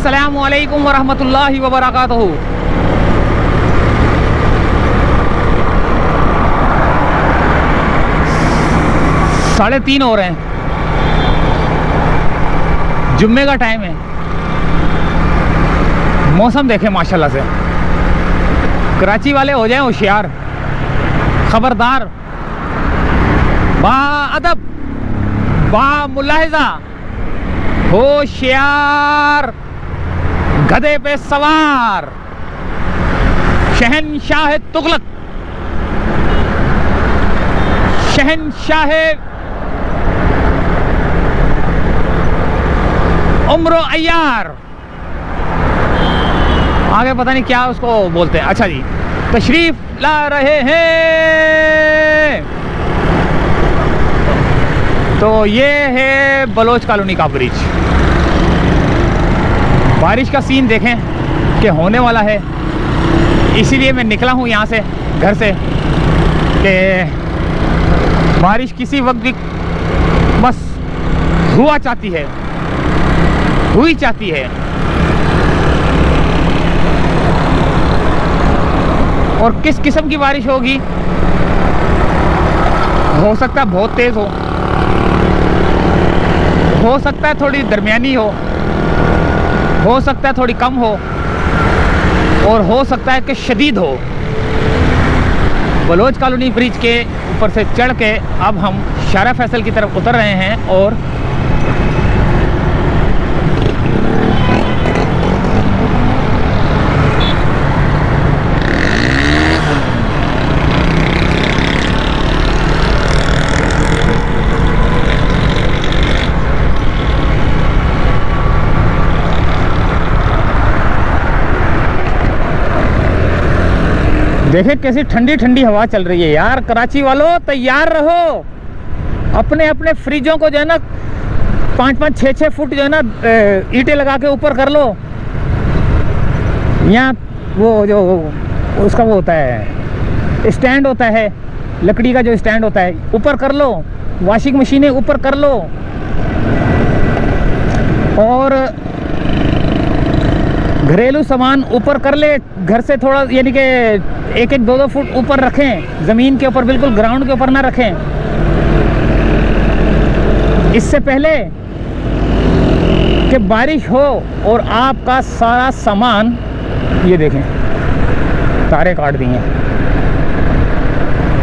अस्सलामु अलैकुम वरहमतुल्लाहि वबरकातुहू। साढ़े 3 हो रहे हैं, जुम्मे का टाइम है। मौसम देखें माशाल्लाह से। कराची वाले हो जाएं होशियार, खबरदार, बाअदब, बामुलाहिजा, होशियार, गधे पे सवार, शहनशाह तुगलक, शहनशाह उम्र अय्यार, आगे पता नहीं क्या उसको बोलते हैं। अच्छा जी, तशरीफ ला रहे हैं। तो ये है बलोच कॉलोनी का ब्रिज। बारिश का सीन देखें कि होने वाला है, इसीलिए मैं निकला हूँ यहाँ से, घर से, कि बारिश किसी वक्त भी बस हुआ चाहती है, हुई चाहती है। और किस किस्म की बारिश होगी, हो सकता है बहुत तेज़ हो सकता है थोड़ी दरमियानी हो सकता है थोड़ी कम हो, और हो सकता है कि शदीद हो। बलोच कॉलोनी ब्रिज के ऊपर से चढ़ के अब हम शारा फैसल की तरफ उतर रहे हैं। और देखे कैसी ठंडी ठंडी हवा चल रही है यार। कराची वालों तैयार रहो, अपने अपने फ्रिजों को जो है ना 5-5, 6-6 फुट जो है ना ईंटें लगा के ऊपर कर लो। यहाँ वो जो उसका वो होता है, स्टैंड होता है, लकड़ी का जो स्टैंड होता है, ऊपर कर लो। वॉशिंग मशीनें ऊपर कर लो, और घरेलू सामान ऊपर कर ले। घर से थोड़ा यानी कि 1-1, 2-2 फुट ऊपर रखें, ज़मीन के ऊपर, बिल्कुल ग्राउंड के ऊपर ना रखें। इससे पहले कि बारिश हो और आपका सारा सामान, ये देखें तारे काट दिए,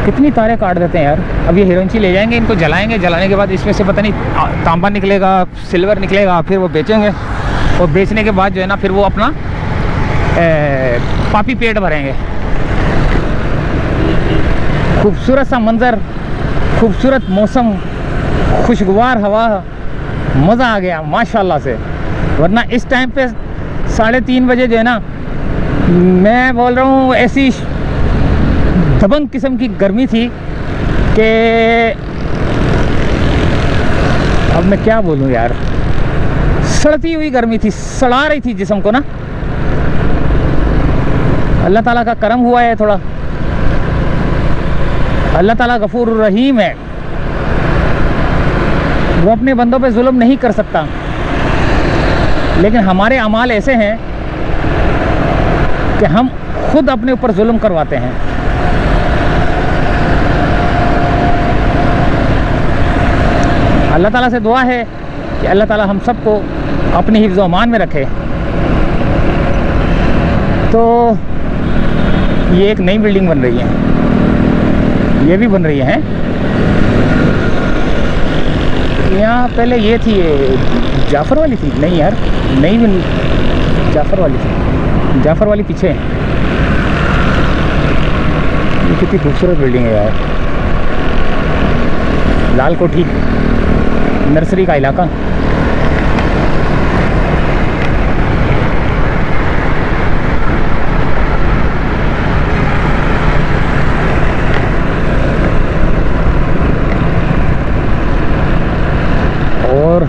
कितनी तारे काट देते हैं यार। अब ये हीरोइंची ले जाएंगे, इनको जलाएंगे, जलाने के बाद इसमें से पता नहीं तांबा निकलेगा, सिल्वर निकलेगा, फिर वो बेचेंगे, और बेचने के बाद जो है ना फिर वो अपना पापी पेट भरेंगे। खूबसूरत सा मंज़र, खूबसूरत मौसम, खुशगवार हवा, मज़ा आ गया माशाल्लाह से। वरना इस टाइम पे 3:30 बजे जो है ना, मैं बोल रहा हूँ ऐसी दबंग किस्म की गर्मी थी कि अब मैं क्या बोलूँ यार, सड़ती हुई गर्मी थी, सड़ा रही थी जिस्म को ना। अल्लाह ताला का करम हुआ है थोड़ा, अल्लाह ताला गफूर रहीम है, वो अपने बंदों पे जुल्म नहीं कर सकता। लेकिन हमारे अमाल ऐसे हैं कि हम खुद अपने ऊपर जुल्म करवाते हैं। अल्लाह ताला से दुआ है कि अल्लाह ताला हम सबको अपनी हिफ्ज़ व अमान में रखे। तो ये एक नई बिल्डिंग बन रही है, ये भी बन रही है। यहाँ पहले ये थी, ये जाफ़र वाली थी, नहीं यार, नई जाफ़र वाली थी, जाफ़र वाली पीछे। ये कितनी खूबसूरत बिल्डिंग है यार, लाल कोठी नर्सरी का इलाका। और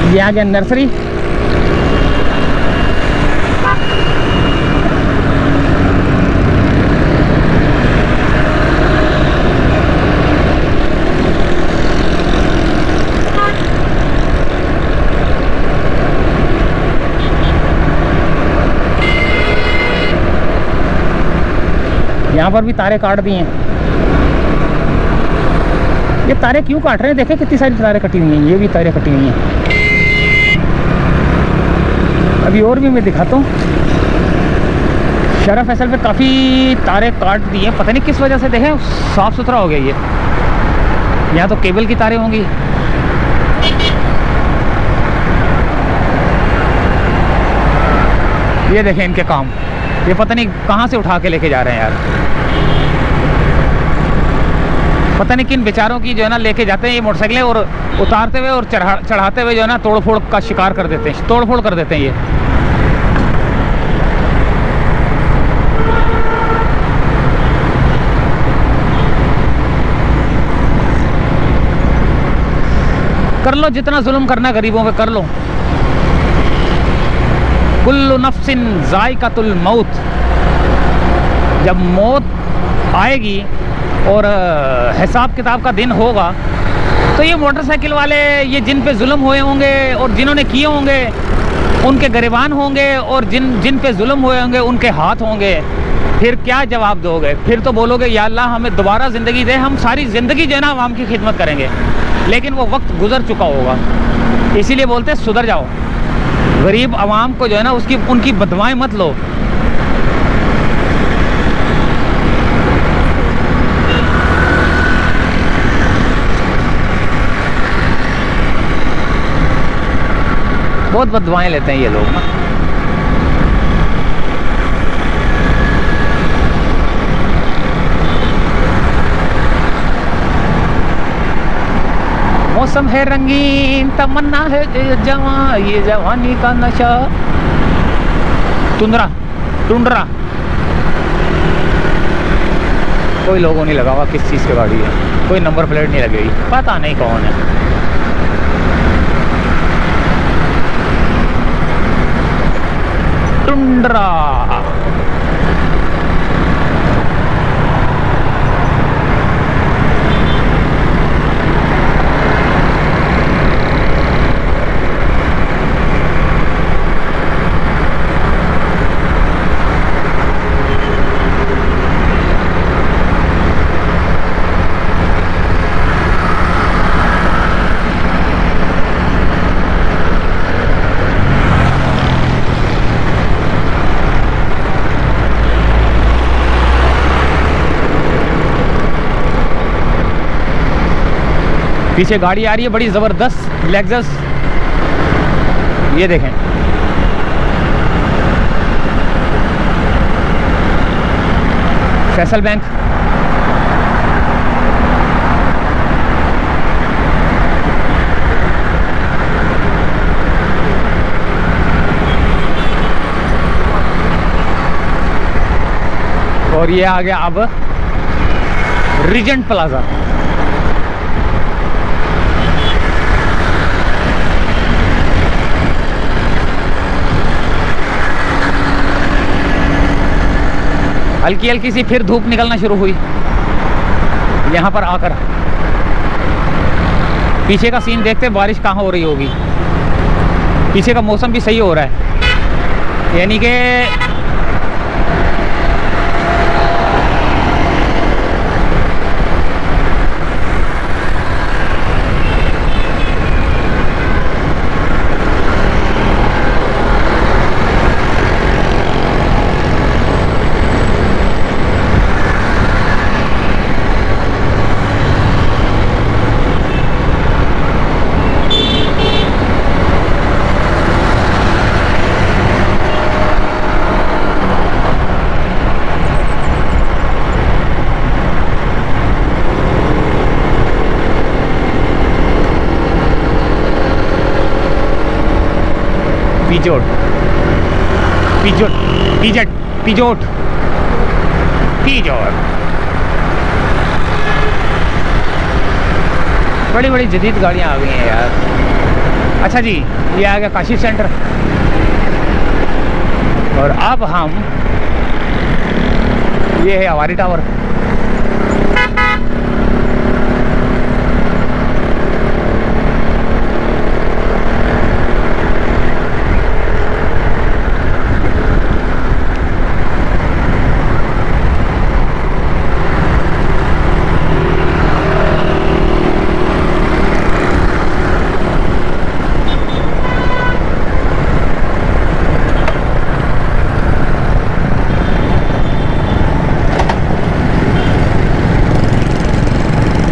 ये आ गया नर्सरी। यहाँ पर भी तारे काट दिए हैं। ये तारे क्यों काट रहे हैं? देखें कितनी सारी तारे कटी हुई हैं। ये भी तारे कटी हुई हैं। अभी और भी मैं दिखाता हूँ। शरा फैसल पे काफ़ी तारे काट दिए, पता नहीं किस वजह से। देखें साफ़ सुथरा हो गया ये। यहाँ तो केबल की तारें होंगी। ये देखें इनके काम, ये पता नहीं कहाँ से उठा के लेके जा रहे हैं यार। पता नहीं किन बेचारों की जो है ना लेके जाते हैं ये मोटरसाइकिलें, और उतारते हुए और चढ़ाते हुए जो है ना तोड़ फोड़ का शिकार कर देते हैं, तोड़ फोड़ कर देते हैं ये। कर लो जितना जुल्म करना गरीबों पे कर लो। कुल्लु नफ्सिन जायकातुल मौत। जब मौत आएगी और हिसाब किताब का दिन होगा तो ये मोटरसाइकिल वाले, ये जिन पे जुल्म हुए होंगे और जिन्होंने किए होंगे उनके गिरबान होंगे, और जिन पे जुल्म हुए होंगे उनके हाथ होंगे। फिर क्या जवाब दोगे? फिर तो बोलोगे या अल्लाह हमें दोबारा ज़िंदगी दे, हम सारी ज़िंदगी जो है ना आवाम की खिदमत करेंगे। लेकिन वो वक्त गुजर चुका होगा। इसीलिए बोलते हैं सुधर जाओ। गरीब आवाम को जो है ना उनकी बदवाएं मत लो। बहुत बदवाएं लेते हैं ये लोग ना। मौसम है रंगीन, तमन्ना है जवां, ये जवानी का नशा। टुंड्रा कोई लोगों नहीं लगा हुआ किस चीज़ की गाड़ी है, कोई नंबर प्लेट नहीं लगेगी, पता नहीं कौन है। टुंड्रा पीछे गाड़ी आ रही है बड़ी ज़बरदस्त लेक्सस। ये देखें फैसल बैंक। और ये आ गया अब रीजेंट प्लाजा। हल्की हल्की सी फिर धूप निकलना शुरू हुई यहाँ पर आकर। पीछे का सीन देखते बारिश कहाँ हो रही होगी। पीछे का मौसम भी सही हो रहा है, यानी कि पिजोट बड़ी बड़ी जदीद गाड़ियाँ आ गई हैं यार। अच्छा जी, ये आ गया काशी सेंटर। और अब हम, ये है हवारी टावर।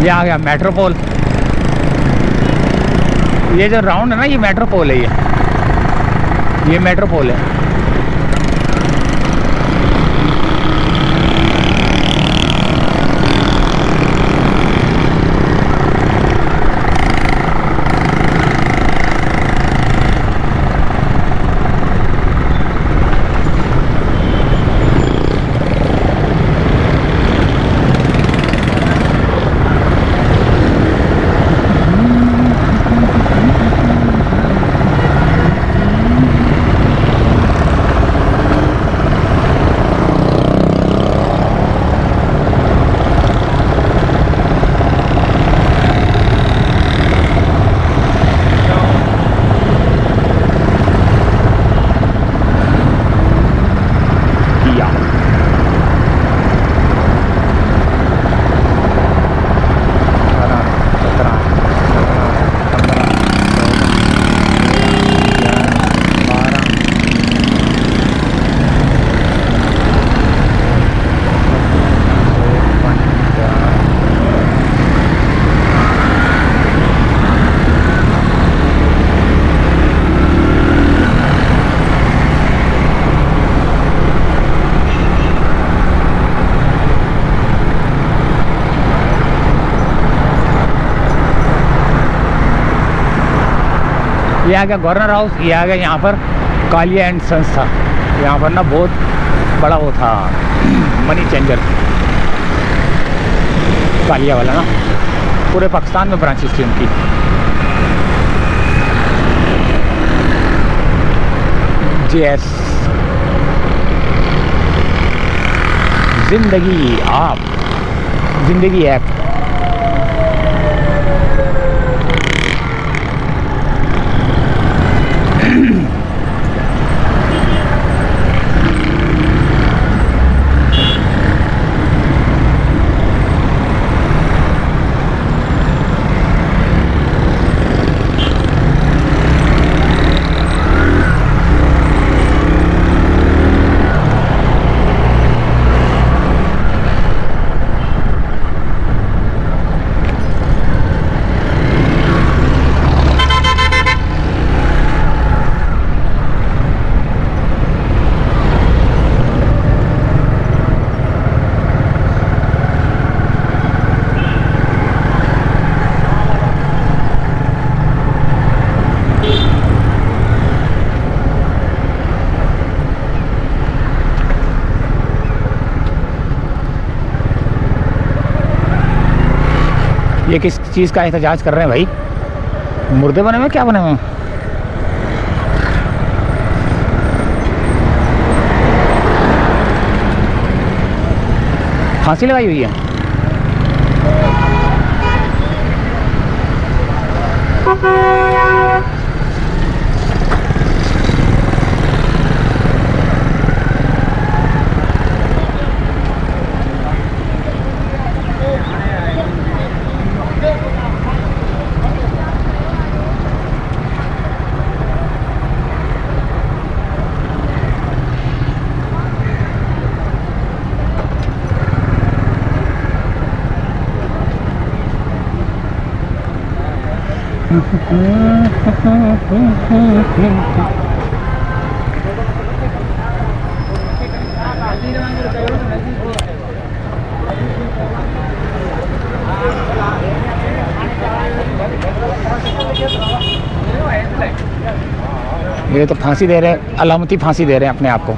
ये आ गया मेट्रोपोल। ये जो राउंड है ना, ये मेट्रोपोल है। ये मेट्रोपोल है। ये आ गया गवर्नर हाउस। ये आ गया यहाँ पर कालिया एंड सन्स था। यहाँ पर ना बहुत बड़ा वो था, मनी चेंजर, कालिया वाला ना। पूरे पाकिस्तान में ब्रांचेस थी उनकी। JS जिंदगी आप, जिंदगी ऐप। ये किस चीज़ का एहतजाज कर रहे हैं भाई? मुर्दे बने हुए, क्या बने हुए? फांसी लगाई हुई है। ये तो फांसी दे रहे हैं, अलामती फांसी दे रहे हैं अपने आप को।